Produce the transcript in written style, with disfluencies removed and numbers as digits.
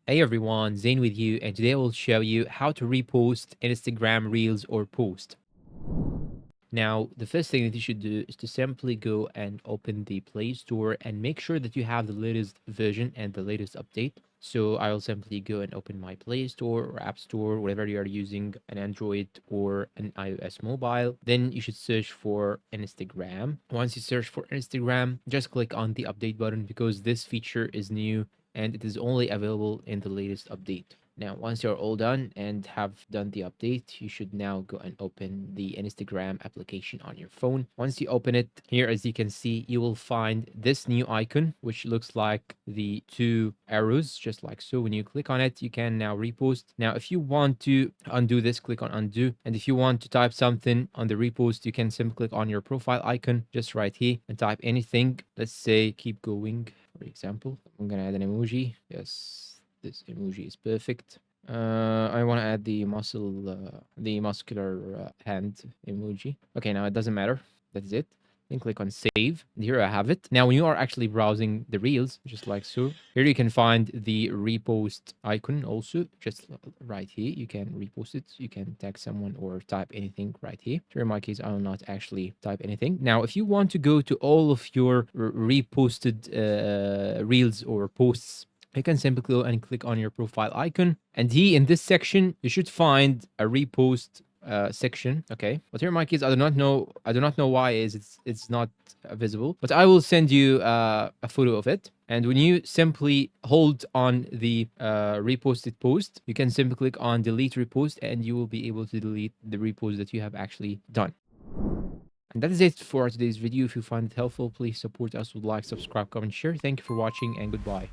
Hey everyone, Zane with you, and today I will show you how to repost Instagram Reels or post. Now, the first thing that you should do is to simply go and open the Play Store and make sure that you have the latest version and the latest update. So I will simply go and open my Play Store or App Store, whatever you are using, an Android or an iOS mobile. Then you should search for Instagram. Once you search for Instagram, just click on the update button because this feature is new and it is only available in the latest update. Now, once you're all done and have done the update, you should now go and open the Instagram application on your phone. Once you open it, here as you can see, you will find this new icon, which looks like the two arrows, just like so. When you click on it, you can now repost. Now, if you want to undo this, click on undo. And if you want to type something on the repost, you can simply click on your profile icon, just right here, and type anything. Let's say keep going, for example. I'm gonna add an emoji. Yes. This emoji is perfect. I want to add the muscular hand emoji. Okay, now it doesn't matter. That's it. Then click on save. And here I have it. Now, when you are actually browsing the reels, just like so, here you can find the repost icon also, just right here. You can repost it. You can tag someone or type anything right here. So in my case, I will not actually type anything. Now, if you want to go to all of your reposted reels or posts, you can simply go and click on your profile icon. And here in this section, you should find a repost section. Okay. But here in my case, I do not know why it's not visible. But I will send you a photo of it. And when you simply hold on the reposted post, you can simply click on delete repost and you will be able to delete the repost that you have actually done. And that is it for today's video. If you find it helpful, please support us with like, subscribe, comment, share. Thank you for watching and goodbye.